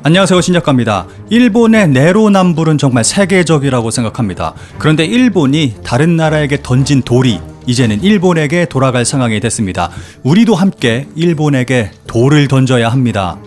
안녕하세요, 신작가입니다. 일본의 내로남불은 정말 세계적이라고 생각합니다. 그런데 일본이 다른 나라에게 던진 돌이 이제는 일본에게 돌아갈 상황이 됐습니다. 우리도 함께 일본에게 돌을 던져야 합니다.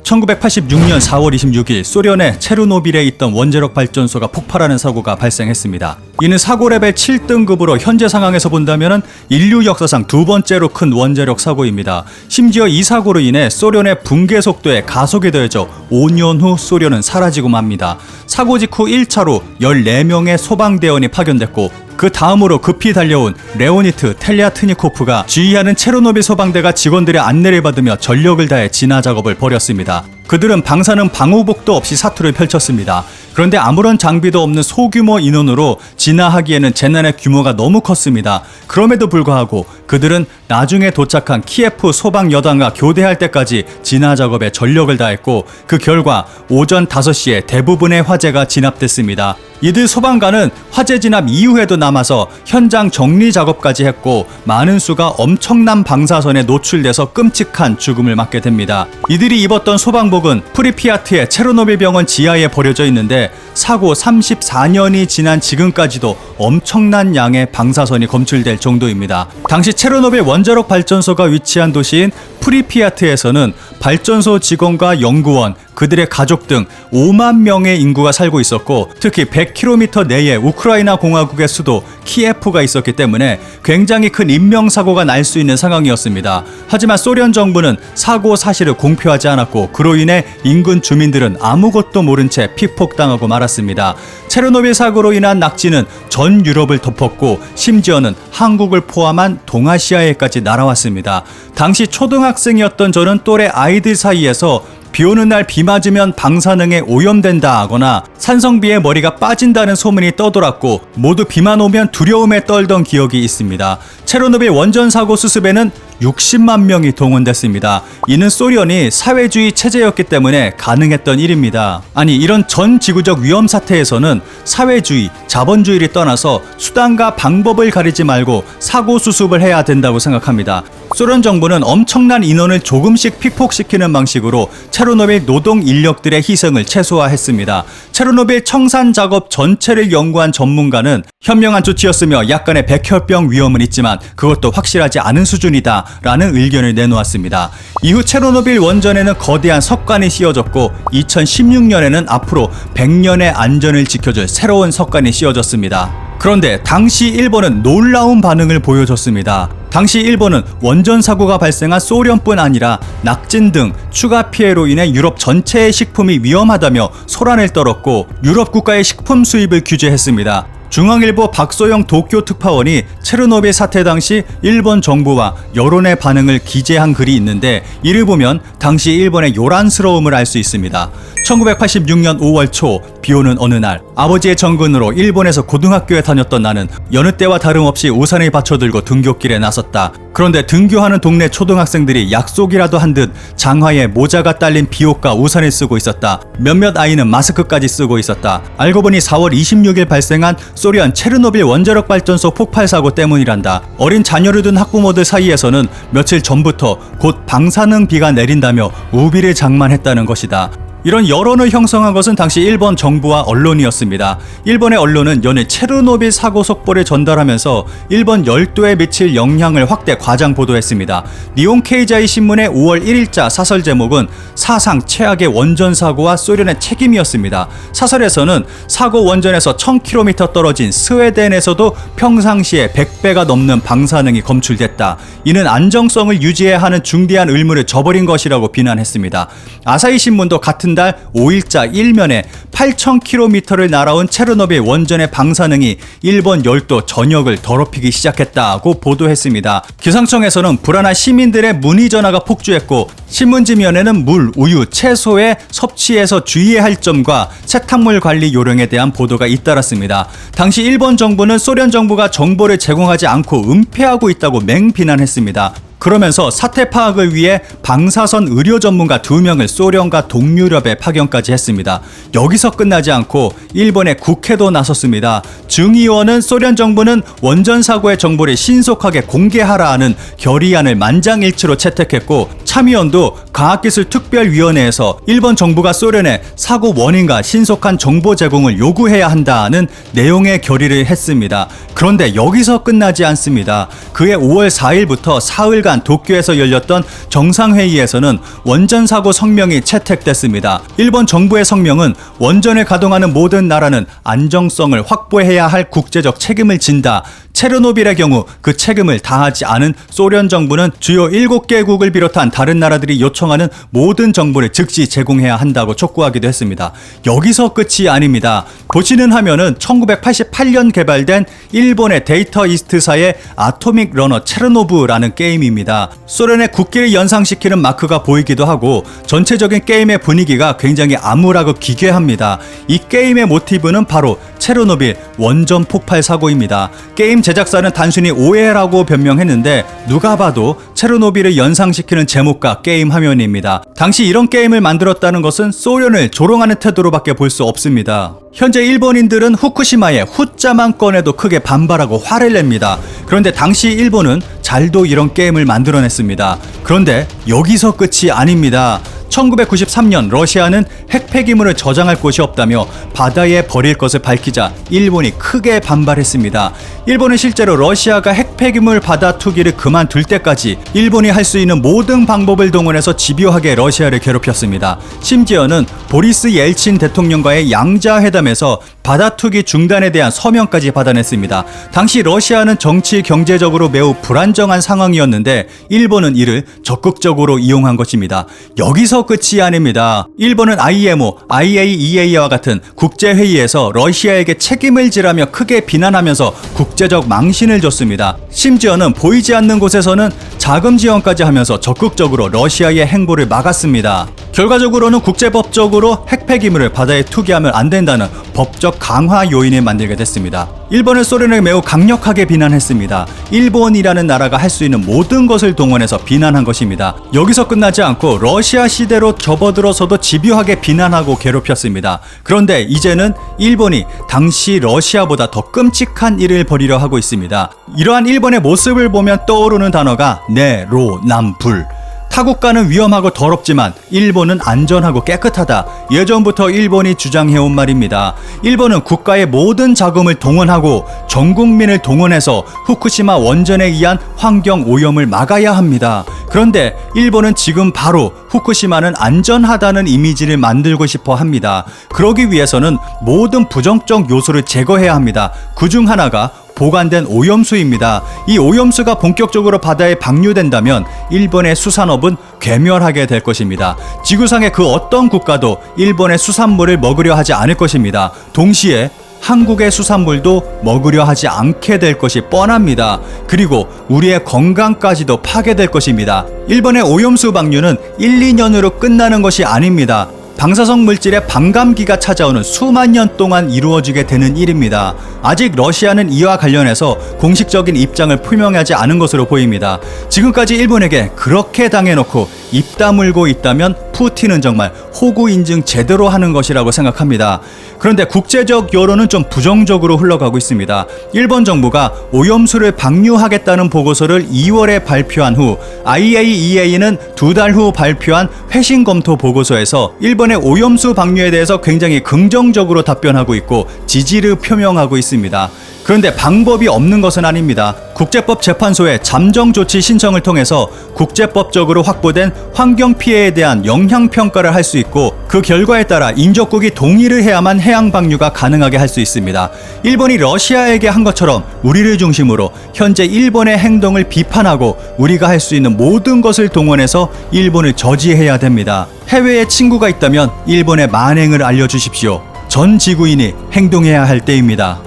1986년 4월 26일 소련의 체르노빌에 있던 원자력 발전소가 폭발하는 사고가 발생했습니다. 이는 사고 레벨 7등급으로 현재 상황에서 본다면 인류 역사상 두 번째로 큰 원자력 사고입니다. 심지어 이 사고로 인해 소련의 붕괴 속도에 가속이 더해져 5년 후 소련은 사라지고 맙니다. 사고 직후 1차로 14명의 소방대원이 파견됐고 그 다음으로 급히 달려온 레오니트 텔리아트니코프가 지휘하는 체르노빌 소방대가 직원들의 안내를 받으며 전력을 다해 진화 작업을 벌였습니다. 그들은 방사능 방호복도 없이 사투를 펼쳤습니다. 그런데 아무런 장비도 없는 소규모 인원으로 진화하기에는 재난의 규모가 너무 컸습니다. 그럼에도 불구하고 그들은 나중에 도착한 키예프 소방여단과 교대할 때까지 진화 작업에 전력을 다했고 그 결과 오전 5시에 대부분의 화재가 진압됐습니다. 이들 소방관은 화재 진압 이후에도 남아서 현장 정리 작업까지 했고 많은 수가 엄청난 방사선에 노출돼서 끔찍한 죽음을 맞게 됩니다. 이들이 입었던 소방복은 프리피아트의 체르노빌 병원 지하에 버려져 있는데 사고 34년이 지난 지금까지도 엄청난 양의 방사선이 검출될 정도입니다. 당시 체르노빌 원자력 발전소가 위치한 도시인 프리피아트에서는 발전소 직원과 연구원, 그들의 가족 등 5만 명의 인구가 살고 있었고 특히 100km 내에 우크라이나 공화국의 수도 키예프가 있었기 때문에 굉장히 큰 인명사고가 날 수 있는 상황이었습니다. 하지만 소련 정부는 사고 사실을 공표하지 않았고 그로 인해 인근 주민들은 아무것도 모른 채 피폭당하고 말았습니다. 체르노빌 사고로 인한 낙지는 전 유럽을 덮었고 심지어는 한국을 포함한 동아시아에까지 날아왔습니다. 당시 초등학생이었던 저는 또래 아이들 사이에서 비 오는 날 비 맞으면 방사능에 오염된다 하거나 산성비에 머리가 빠진다는 소문이 떠돌았고 모두 비만 오면 두려움에 떨던 기억이 있습니다. 체르노빌 원전 사고 수습에는 60만 명이 동원됐습니다. 이는 소련이 사회주의 체제였기 때문에 가능했던 일입니다. 아니 이런 전 지구적 위험 사태에서는 사회주의, 자본주의를 떠나서 수단과 방법을 가리지 말고 사고 수습을 해야 된다고 생각합니다. 소련 정부는 엄청난 인원을 조금씩 피폭시키는 방식으로 체르노빌 노동 인력들의 희생을 최소화했습니다. 체르노빌 청산 작업 전체를 연구한 전문가는 현명한 조치였으며 약간의 백혈병 위험은 있지만 그것도 확실하지 않은 수준이다 라는 의견을 내놓았습니다. 이후 체르노빌 원전에는 거대한 석관이 씌워졌고 2016년에는 앞으로 100년의 안전을 지켜줄 새로운 석관이 씌워졌습니다. 그런데 당시 일본은 놀라운 반응을 보여줬습니다. 당시 일본은 원전 사고가 발생한 소련뿐 아니라 낙진 등 추가 피해로 인해 유럽 전체의 식품이 위험하다며 소란을 떨었고 유럽 국가의 식품 수입을 규제했습니다. 중앙일보 박소영 도쿄 특파원이 체르노빌 사태 당시 일본 정부와 여론의 반응을 기재한 글이 있는데 이를 보면 당시 일본의 요란스러움을 알 수 있습니다. 1986년 5월 초 비오는 어느 날 아버지의 전근으로 일본에서 고등학교에 다녔던 나는 여느 때와 다름없이 우산을 받쳐들고 등교길에 나섰다. 그런데 등교하는 동네 초등학생들이 약속이라도 한 듯 장화에 모자가 딸린 비옷과 우산을 쓰고 있었다. 몇몇 아이는 마스크까지 쓰고 있었다. 알고 보니 4월 26일 발생한 소련 체르노빌 원자력 발전소 폭발 사고 때문이란다. 어린 자녀를 둔 학부모들 사이에서는 며칠 전부터 곧 방사능 비가 내린다며 우비를 장만했다는 것이다. 이런 여론을 형성한 것은 당시 일본 정부와 언론이었습니다. 일본의 언론은 연일 체르노빌 사고 속보를 전달하면서 일본 열도에 미칠 영향을 확대 과장 보도했습니다. 니온 케이자이 신문의 5월 1일자 사설 제목은 사상 최악의 원전 사고와 소련의 책임이었습니다. 사설에서는 사고 원전에서 1000km 떨어진 스웨덴에서도 평상시에 100배가 넘는 방사능이 검출됐다. 이는 안정성을 유지해야 하는 중대한 의무를 저버린 것이라고 비난했습니다. 아사히 신문도 같은 달 5일자 1면에 8,000km를 날아온 체르노빌 원전의 방사능이 일본 열도 전역을 더럽히기 시작했다고 보도했습니다. 기상청에서는 불안한 시민들의 문의 전화가 폭주했고 신문지면에는 물, 우유, 채소의 섭취에서 주의해야 할 점과 세탁물 관리 요령에 대한 보도가 잇따랐습니다. 당시 일본 정부는 소련 정부가 정보를 제공하지 않고 은폐하고 있다고 맹비난했습니다. 그러면서 사태 파악을 위해 방사선 의료 전문가 2명을 소련과 동유럽에 파견까지 했습니다. 여기서 끝나지 않고 일본의 국회도 나섰습니다. 증의원은 소련 정부는 원전 사고의 정보를 신속하게 공개하라는 결의안을 만장일치로 채택했고, 참의원도 과학기술특별위원회에서 일본 정부가 소련에 사고 원인과 신속한 정보 제공을 요구해야 한다는 내용의 결의를 했습니다. 그런데 여기서 끝나지 않습니다. 그해 5월 4일부터 사흘간 도쿄에서 열렸던 정상회의에서는 원전 사고 성명이 채택됐습니다. 일본 정부의 성명은 원전을 가동하는 모든 나라는 안정성을 확보해야 할 국제적 책임을 진다. 체르노빌의 경우 그 책임을 다하지 않은 소련 정부는 주요 7개국을 비롯한 다른 나라들이 요청하는 모든 정보를 즉시 제공해야 한다고 촉구하기도 했습니다. 여기서 끝이 아닙니다. 보시는 화면은 1988년 개발된 일본의 데이터 이스트사의 아토믹 러너 체르노브라는 게임입니다. 소련의 국기를 연상시키는 마크가 보이기도 하고 전체적인 게임의 분위기가 굉장히 암울하고 기괴합니다. 이 게임의 모티브는 바로 체르노빌 원전 폭발 사고입니다. 게임 제작사는 단순히 오해라고 변명했는데 누가 봐도 체르노빌을 연상시키는 제목과 게임 화면입니다. 당시 이런 게임을 만들었다는 것은 소련을 조롱하는 태도로밖에 볼 수 없습니다. 현재 일본인들은 후쿠시마의 후자만 꺼내도 크게 반발하고 화를 냅니다. 그런데 당시 일본은 잘도 이런 게임을 만들어냈습니다. 그런데 여기서 끝이 아닙니다. 1993년 러시아는 핵 폐기물을 저장할 곳이 없다며 바다에 버릴 것을 밝히자 일본이 크게 반발했습니다. 일본은 실제로 러시아가 핵 폐기물 바다 투기를 그만둘 때까지 일본이 할 수 있는 모든 방법을 동원해서 집요하게 러시아를 괴롭혔습니다. 심지어는 보리스 옐친 대통령과의 양자회담에서 바다 투기 중단에 대한 서명까지 받아냈습니다. 당시 러시아는 정치 경제적으로 매우 불안정한 상황이었는데 일본은 이를 적극적으로 이용한 것입니다. 여기서 끝이 아닙니다. 일본은 IMO, IAEA와 같은 국제회의에서 러시아에게 책임을 지라며 크게 비난하면서 국제적 망신을 줬습니다. 심지어는 보이지 않는 곳에서는 자금 지원까지 하면서 적극적으로 러시아의 행보를 막았습니다. 결과적으로는 국제법적으로 핵 폐기물을 바다에 투기하면 안 된다는 법적 강화 요인을 만들게 됐습니다. 일본은 소련을 매우 강력하게 비난했습니다. 일본이라는 나라가 할 수 있는 모든 것을 동원해서 비난한 것입니다. 여기서 끝나지 않고 러시아 시대로 접어들어서도 집요하게 비난하고 괴롭혔습니다. 그런데 이제는 일본이 당시 러시아보다 더 끔찍한 일을 벌이려 하고 있습니다. 이러한 일본의 모습을 보면 떠오르는 단어가 내로남불. 타국가는 위험하고 더럽지만 일본은 안전하고 깨끗하다. 예전부터 일본이 주장해온 말입니다. 일본은 국가의 모든 자금을 동원하고 전 국민을 동원해서 후쿠시마 원전에 의한 환경 오염을 막아야 합니다. 그런데 일본은 지금 바로 후쿠시마는 안전하다는 이미지를 만들고 싶어 합니다. 그러기 위해서는 모든 부정적 요소를 제거해야 합니다. 그중 하나가 보관된 오염수입니다. 이 오염수가 본격적으로 바다에 방류된다면 일본의 수산업은 괴멸하게 될 것입니다. 지구상의 그 어떤 국가도 일본의 수산물을 먹으려 하지 않을 것입니다. 동시에 한국의 수산물도 먹으려 하지 않게 될 것이 뻔합니다. 그리고 우리의 건강까지도 파괴될 것입니다. 일본의 오염수 방류는 1, 2년으로 끝나는 것이 아닙니다. 방사성 물질의 반감기가 찾아오는 수만 년 동안 이루어지게 되는 일입니다. 아직 러시아는 이와 관련해서 공식적인 입장을 표명하지 않은 것으로 보입니다. 지금까지 일본에게 그렇게 당해놓고 입 다물고 있다면 푸틴은 정말 호구 인증 제대로 하는 것이라고 생각합니다. 그런데 국제적 여론은 좀 부정적으로 흘러가고 있습니다. 일본 정부가 오염수를 방류하겠다는 보고서를 2월에 발표한 후 IAEA는 2달 후 발표한 회신 검토 보고서에서 일본의 오염수 방류에 대해서 굉장히 긍정적으로 답변하고 있고 지지를 표명하고 있습니다. 그런데 방법이 없는 것은 아닙니다. 국제법재판소의 잠정조치 신청을 통해서 국제법적으로 확보된 환경 피해에 대한 영향평가를 할 수 있고 그 결과에 따라 인접국이 동의를 해야만 해양 방류가 가능하게 할 수 있습니다. 일본이 러시아에게 한 것처럼 우리를 중심으로 현재 일본의 행동을 비판하고 우리가 할 수 있는 모든 것을 동원해서 일본을 저지해야 됩니다. 해외에 친구가 있다면 일본의 만행을 알려주십시오. 전 지구인이 행동해야 할 때입니다.